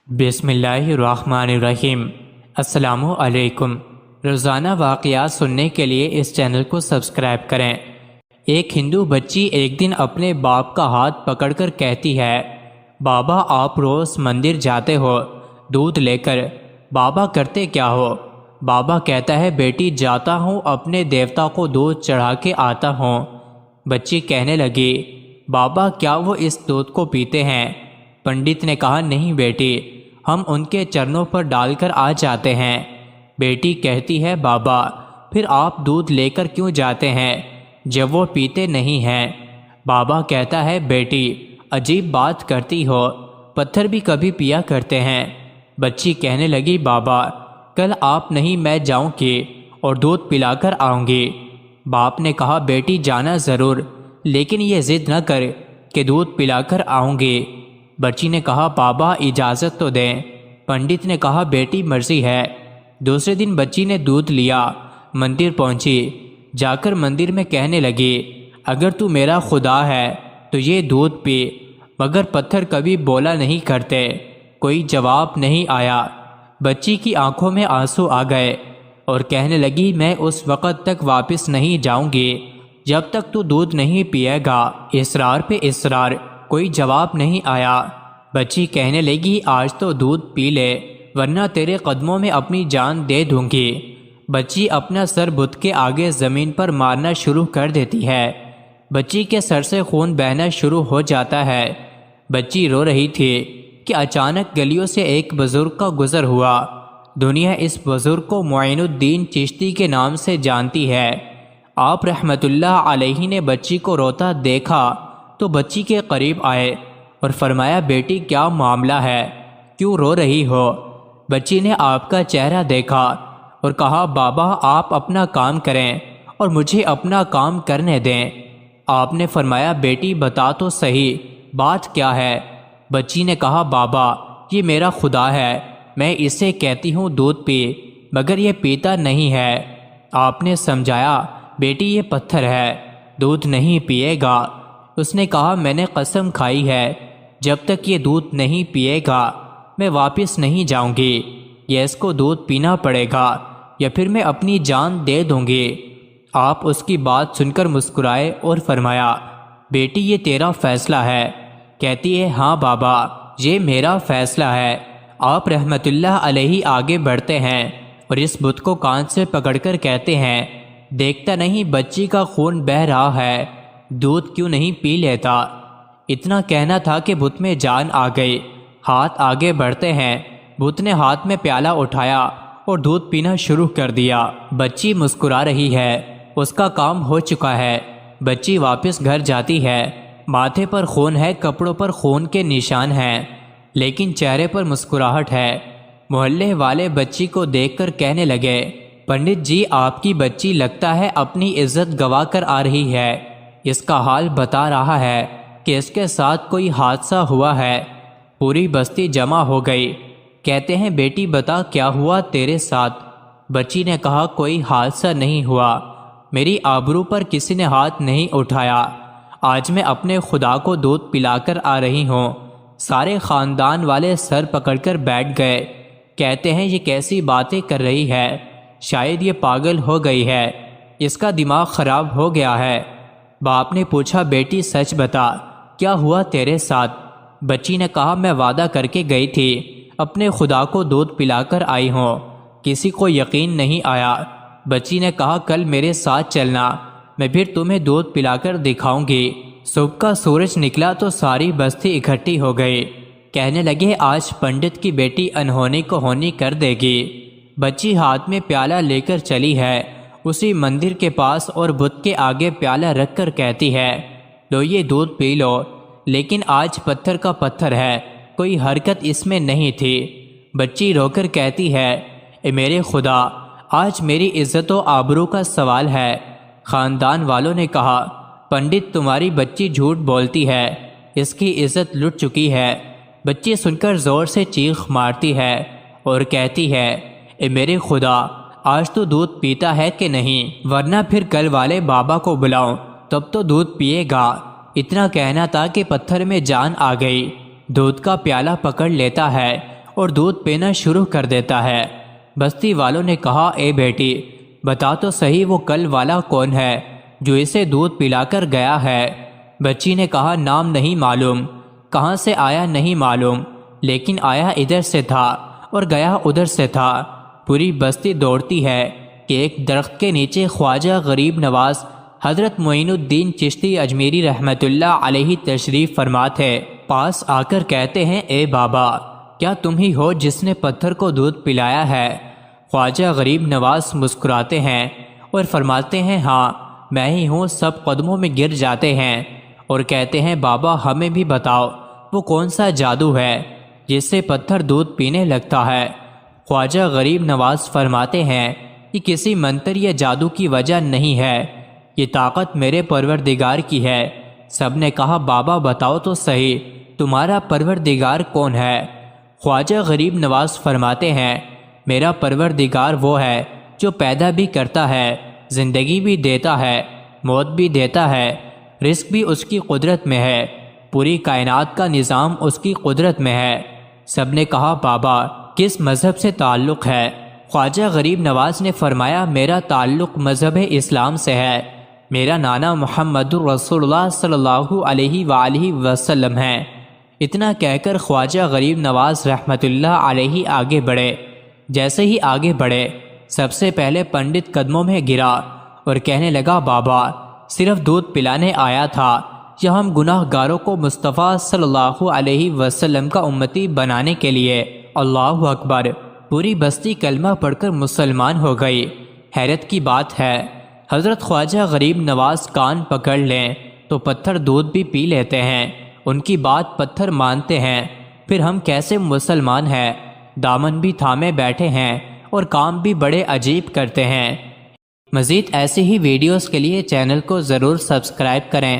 بسم اللہ الرحمن الرحیم۔ السلام علیکم۔ روزانہ واقعات سننے کے لیے اس چینل کو سبسکرائب کریں۔ ایک ہندو بچی ایک دن اپنے باپ کا ہاتھ پکڑ کر کہتی ہے، بابا آپ روز مندر جاتے ہو دودھ لے کر، بابا کرتے کیا ہو؟ بابا کہتا ہے، بیٹی جاتا ہوں اپنے دیوتا کو دودھ چڑھا کے آتا ہوں۔ بچی کہنے لگی، بابا کیا وہ اس دودھ کو پیتے ہیں؟ پنڈت نے کہا، نہیں بیٹی، ہم ان کے چرنوں پر ڈال کر آ جاتے ہیں۔ بیٹی کہتی ہے، بابا پھر آپ دودھ لے کر کیوں جاتے ہیں جب وہ پیتے نہیں ہیں؟ بابا کہتا ہے، بیٹی عجیب بات کرتی ہو، پتھر بھی کبھی پیا کرتے ہیں۔ بچی کہنے لگی، بابا کل آپ نہیں میں جاؤں گی اور دودھ پلا کر آؤں گی۔ باپ نے کہا، بیٹی جانا ضرور، لیکن یہ ضد نہ کر کہ دودھ پلا کر آؤں گی۔ بچی نے کہا، بابا اجازت تو دیں۔ پنڈت نے کہا، بیٹی مرضی ہے۔ دوسرے دن بچی نے دودھ لیا، مندر پہنچی، جا کر مندر میں کہنے لگی، اگر تو میرا خدا ہے تو یہ دودھ پی۔ مگر پتھر کبھی بولا نہیں کرتے، کوئی جواب نہیں آیا۔ بچی کی آنکھوں میں آنسو آ گئے اور کہنے لگی، میں اس وقت تک واپس نہیں جاؤں گی جب تک تو دودھ نہیں پیے گا۔ اصرار پہ اصرار، کوئی جواب نہیں آیا۔ بچی کہنے لگی، آج تو دودھ پی لے ورنہ تیرے قدموں میں اپنی جان دے دوں گی۔ بچی اپنا سر بت کے آگے زمین پر مارنا شروع کر دیتی ہے۔ بچی کے سر سے خون بہنا شروع ہو جاتا ہے۔ بچی رو رہی تھی کہ اچانک گلیوں سے ایک بزرگ کا گزر ہوا۔ دنیا اس بزرگ کو معین الدین چشتی کے نام سے جانتی ہے۔ آپ رحمت اللہ علیہ نے بچی کو روتا دیکھا تو بچی کے قریب آئے اور فرمایا، بیٹی کیا معاملہ ہے، کیوں رو رہی ہو؟ بچی نے آپ کا چہرہ دیکھا اور کہا، بابا آپ اپنا کام کریں اور مجھے اپنا کام کرنے دیں۔ آپ نے فرمایا، بیٹی بتا تو صحیح، بات کیا ہے؟ بچی نے کہا، بابا یہ میرا خدا ہے، میں اسے کہتی ہوں دودھ پی، مگر یہ پیتا نہیں ہے۔ آپ نے سمجھایا، بیٹی یہ پتھر ہے، دودھ نہیں پیے گا۔ اس نے کہا، میں نے قسم کھائی ہے جب تک یہ دودھ نہیں پیے گا میں واپس نہیں جاؤں گی، یا اس کو دودھ پینا پڑے گا یا پھر میں اپنی جان دے دوں گی۔ آپ اس کی بات سن کر مسکرائے اور فرمایا، بیٹی یہ تیرا فیصلہ ہے؟ کہتی ہے، ہاں بابا یہ میرا فیصلہ ہے۔ آپ رحمت اللہ علیہ آگے بڑھتے ہیں اور اس بت کو کان سے پکڑ کر کہتے ہیں، دیکھتا نہیں بچی کا خون بہہ رہا ہے، دودھ کیوں نہیں پی لیتا؟ اتنا کہنا تھا کہ بت میں جان آ گئی۔ ہاتھ آگے بڑھتے ہیں، بت نے ہاتھ میں پیالہ اٹھایا اور دودھ پینا شروع کر دیا۔ بچی مسکرا رہی ہے، اس کا کام ہو چکا ہے۔ بچی واپس گھر جاتی ہے، ماتھے پر خون ہے، کپڑوں پر خون کے نشان ہیں، لیکن چہرے پر مسکراہٹ ہے۔ محلے والے بچی کو دیکھ کر کہنے لگے، پنڈت جی آپ کی بچی لگتا ہے اپنی عزت گوا کر آ رہی ہے، اس کا حال بتا رہا ہے کہ اس کے ساتھ کوئی حادثہ ہوا ہے۔ پوری بستی جمع ہو گئی، کہتے ہیں، بیٹی بتا کیا ہوا تیرے ساتھ؟ بچی نے کہا، کوئی حادثہ نہیں ہوا، میری آبرو پر کسی نے ہاتھ نہیں اٹھایا، آج میں اپنے خدا کو دودھ پلا کر آ رہی ہوں۔ سارے خاندان والے سر پکڑ کر بیٹھ گئے، کہتے ہیں، یہ کیسی باتیں کر رہی ہے، شاید یہ پاگل ہو گئی ہے، اس کا دماغ خراب ہو گیا ہے۔ باپ نے پوچھا، بیٹی سچ بتا کیا ہوا تیرے ساتھ؟ بچی نے کہا، میں وعدہ کر کے گئی تھی اپنے خدا کو دودھ پلا کر آئی ہوں، کسی کو یقین نہیں آیا۔ بچی نے کہا، کل میرے ساتھ چلنا، میں پھر تمہیں دودھ پلا کر دکھاؤں گی۔ صبح کا سورج نکلا تو ساری بستی اکٹھی ہو گئی، کہنے لگے، آج پنڈت کی بیٹی انہونی کو ہونی کر دے گی۔ بچی ہاتھ میں پیالہ لے کر چلی ہے، اسی مندر کے پاس اور بت کے آگے پیالہ رکھ کر کہتی ہے، لو یہ دودھ پی لو، لیکن آج پتھر کا پتھر ہے، کوئی حرکت اس میں نہیں تھی۔ بچی رو کر کہتی ہے، اے میرے خدا، آج میری عزت و آبرو کا سوال ہے۔ خاندان والوں نے کہا، پنڈت تمہاری بچی جھوٹ بولتی ہے، اس کی عزت لٹ چکی ہے۔ بچی سن کر زور سے چیخ مارتی ہے اور کہتی ہے، اے میرے خدا، آج تو دودھ پیتا ہے کہ نہیں، ورنہ پھر کل والے بابا کو بلاؤں تب تو دودھ پیے گا۔ اتنا کہنا تھا کہ پتھر میں جان آ گئی، دودھ کا پیالہ پکڑ لیتا ہے اور دودھ پینا شروع کر دیتا ہے۔ بستی والوں نے کہا اے بیٹی بتا تو صحیح وہ کل والا کون ہے جو اسے دودھ پلا کر گیا ہے؟ بچی نے کہا نام نہیں معلوم، کہاں سے آیا نہیں معلوم، لیکن آیا ادھر سے تھا اور گیا ادھر سے تھا۔ پوری بستی دوڑتی ہے کہ ایک درخت کے نیچے خواجہ غریب نواز حضرت معین الدین چشتی اجمیری رحمۃ اللہ علیہ تشریف فرما تھے۔ پاس آ کر کہتے ہیں اے بابا کیا تم ہی ہو جس نے پتھر کو دودھ پلایا ہے؟ خواجہ غریب نواز مسکراتے ہیں اور فرماتے ہیں ہاں میں ہی ہوں۔ سب قدموں میں گر جاتے ہیں اور کہتے ہیں بابا ہمیں بھی بتاؤ وہ کون سا جادو ہے جس سے پتھر دودھ پینے لگتا ہے؟ خواجہ غریب نواز فرماتے ہیں کہ کسی منتر یا جادو کی وجہ نہیں ہے، یہ طاقت میرے پروردگار کی ہے۔ سب نے کہا بابا بتاؤ تو صحیح تمہارا پروردگار کون ہے؟ خواجہ غریب نواز فرماتے ہیں میرا پروردگار وہ ہے جو پیدا بھی کرتا ہے، زندگی بھی دیتا ہے، موت بھی دیتا ہے، رزق بھی اس کی قدرت میں ہے، پوری کائنات کا نظام اس کی قدرت میں ہے۔ سب نے کہا بابا کس مذہب سے تعلق ہے؟ خواجہ غریب نواز نے فرمایا میرا تعلق مذہب اسلام سے ہے، میرا نانا محمد رسول اللہ صلی اللہ علیہ وآلہ وسلم ہے۔ اتنا کہہ کر خواجہ غریب نواز رحمۃ اللہ علیہ آگے بڑھے۔ جیسے ہی آگے بڑھے سب سے پہلے پنڈت قدموں میں گرا اور کہنے لگا بابا صرف دودھ پلانے آیا تھا یا ہم گناہ گاروں کو مصطفیٰ صلی اللہ علیہ وسلم کا امتی بنانے کے لیے؟ اللہ اکبر! پوری بستی کلمہ پڑھ کر مسلمان ہو گئی۔ حیرت کی بات ہے حضرت خواجہ غریب نواز کان پکڑ لیں تو پتھر دودھ بھی پی لیتے ہیں، ان کی بات پتھر مانتے ہیں، پھر ہم کیسے مسلمان ہیں؟ دامن بھی تھامے بیٹھے ہیں اور کام بھی بڑے عجیب کرتے ہیں۔ مزید ایسی ہی ویڈیوز کے لیے چینل کو ضرور سبسکرائب کریں۔